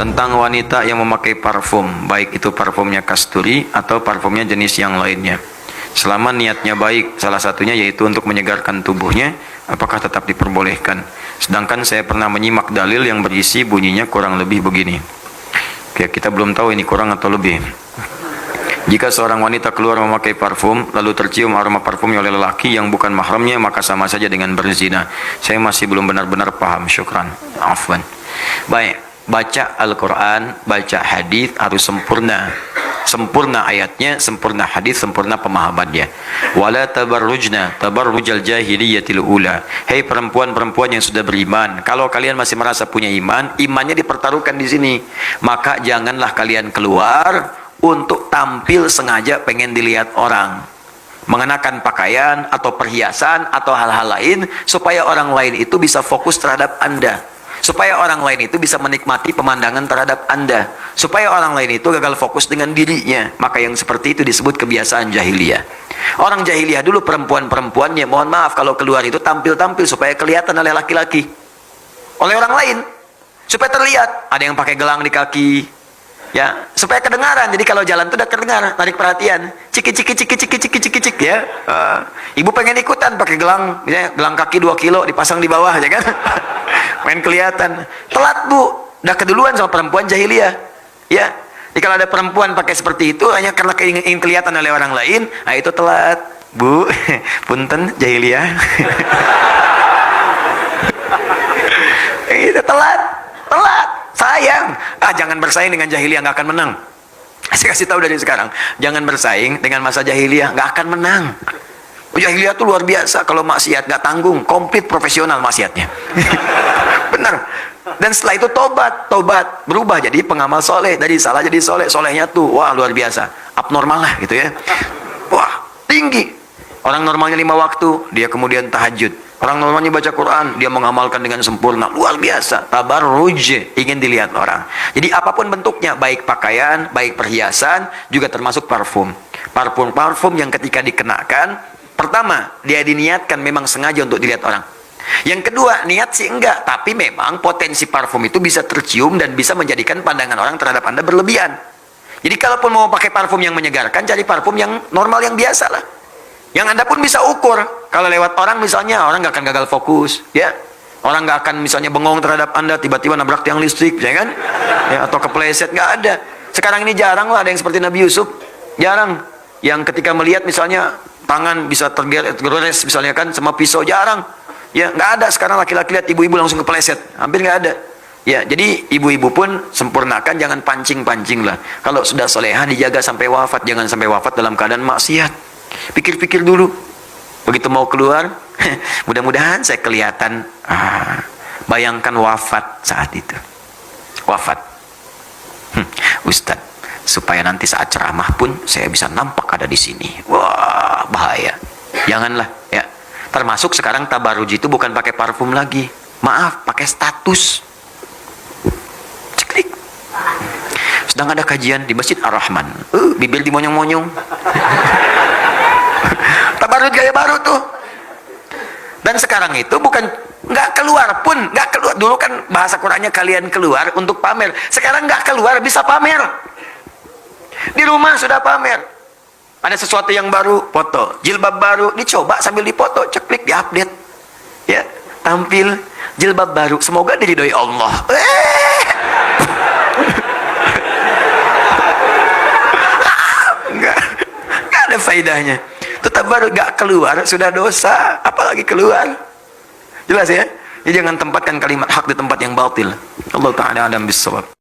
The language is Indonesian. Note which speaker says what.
Speaker 1: tentang wanita yang memakai parfum, baik itu parfumnya kasturi atau parfumnya jenis yang lainnya. Selama niatnya baik, salah satunya yaitu untuk menyegarkan tubuhnya, apakah tetap diperbolehkan? Sedangkan saya pernah menyimak dalil yang berisi bunyinya kurang lebih begini. Oke, kita belum tahu ini kurang atau lebih. Jika seorang wanita keluar memakai parfum, lalu tercium aroma parfumnya oleh lelaki yang bukan mahramnya, maka sama saja dengan berzina. Saya masih belum benar-benar paham. Syukran. Afwan. Baik, baca Al-Quran, baca hadis harus sempurna. Sempurna ayatnya, sempurna hadis, sempurna pemahamannya. Wala tabarrujna tabarrujal jahiliyatil ula. Hei perempuan-perempuan yang sudah beriman, kalau kalian masih merasa punya iman, imannya dipertaruhkan di sini. Maka janganlah kalian keluar untuk tampil sengaja pengen dilihat orang, mengenakan pakaian atau perhiasan atau hal-hal lain supaya orang lain itu bisa fokus terhadap Anda, supaya orang lain itu bisa menikmati pemandangan terhadap Anda, supaya orang lain itu gagal fokus dengan dirinya. Maka yang seperti itu disebut kebiasaan jahiliyah. Orang jahiliyah dulu perempuan-perempuannya, mohon maaf kalau keluar itu tampil-tampil supaya kelihatan oleh laki-laki, oleh orang lain, supaya terlihat. Ada yang pakai gelang di kaki, ya, supaya kedengaran. Jadi kalau jalan itu udah kedengaran, tarik perhatian. Ciki ciki ciki ciki ciki ciki cik ya. Ibu pengen ikutan pakai gelang, misalnya gelang kaki 2 kilo dipasang di bawah aja kan. Main kelihatan. Telat, Bu. Udah keduluan sama perempuan jahiliyah. Ya. Jadi kalau ada perempuan pakai seperti itu hanya karena ingin kelihatan oleh orang lain, nah itu telat. Bu, punten jahiliyah. Itu telat. Telat. Sayang. Jangan bersaing dengan jahiliyah, nggak akan menang. Saya kasih tahu dari sekarang, jangan bersaing dengan masa jahiliyah, nggak akan menang. Jahiliyah tuh luar biasa, kalau maksiat nggak tanggung, komplit profesional maksiatnya. Benar. Dan setelah itu tobat, berubah jadi pengamal soleh, dari salah jadi soleh, solehnya tuh wah luar biasa, abnormal lah gitu ya. Wah tinggi. Orang normalnya 5 waktu, dia kemudian tahajud. Orang normalnya baca Quran, dia mengamalkan dengan sempurna, luar biasa. Tabarruj, ingin dilihat orang. Jadi apapun bentuknya, baik pakaian, baik perhiasan, juga termasuk parfum. Parfum yang ketika dikenakan, pertama, dia diniatkan memang sengaja untuk dilihat orang. Yang kedua, niat sih enggak, tapi memang potensi parfum itu bisa tercium dan bisa menjadikan pandangan orang terhadap Anda berlebihan. Jadi kalaupun mau pakai parfum yang menyegarkan, cari parfum yang normal, yang biasa lah. Yang Anda pun bisa ukur. Kalau lewat orang misalnya, orang nggak akan gagal fokus, ya. Orang nggak akan misalnya bengong terhadap Anda, tiba-tiba nabrak tiang listrik, ya kan? Ya, atau kepleset, nggak ada. Sekarang ini jarang lah ada yang seperti Nabi Yusuf, jarang. Yang ketika melihat misalnya tangan bisa tergores misalnya kan sama pisau, jarang. Ya, nggak ada sekarang laki-laki lihat ibu-ibu langsung kepleset, hampir nggak ada. Ya, jadi ibu-ibu pun sempurnakan, jangan pancing-pancing lah. Kalau sudah soleha dijaga sampai wafat, jangan sampai wafat dalam keadaan maksiat. Pikir-pikir dulu. Begitu mau keluar, mudah-mudahan saya kelihatan. Bayangkan wafat saat itu. Wafat. Ustadz, supaya nanti saat ceramah pun saya bisa nampak ada di sini. Wah, bahaya. Janganlah, ya. Termasuk sekarang tabarruj itu bukan pakai parfum lagi. Maaf, pakai status. Ceklik. Sedang ada kajian di Masjid Ar-Rahman. Bibir dimonyong-monyong. Tabarruj gaya baru tuh. Dan sekarang itu bukan nggak keluar pun, nggak keluar. Dulu kan bahasa Qurannya kalian keluar untuk pamer. Sekarang nggak keluar bisa pamer. Di rumah sudah pamer. Ada sesuatu yang baru, foto. Jilbab baru dicoba sambil dipoto, ceklik, diupdate. Ya, tampil jilbab baru. Semoga diridhoi Allah. Nggak ada faedahnya. Tetap baru gak keluar sudah dosa, apalagi keluar. Jelas ya? Jadi jangan tempatkan kalimat hak di tempat yang batil. Allah Ta'ala alam bisawab.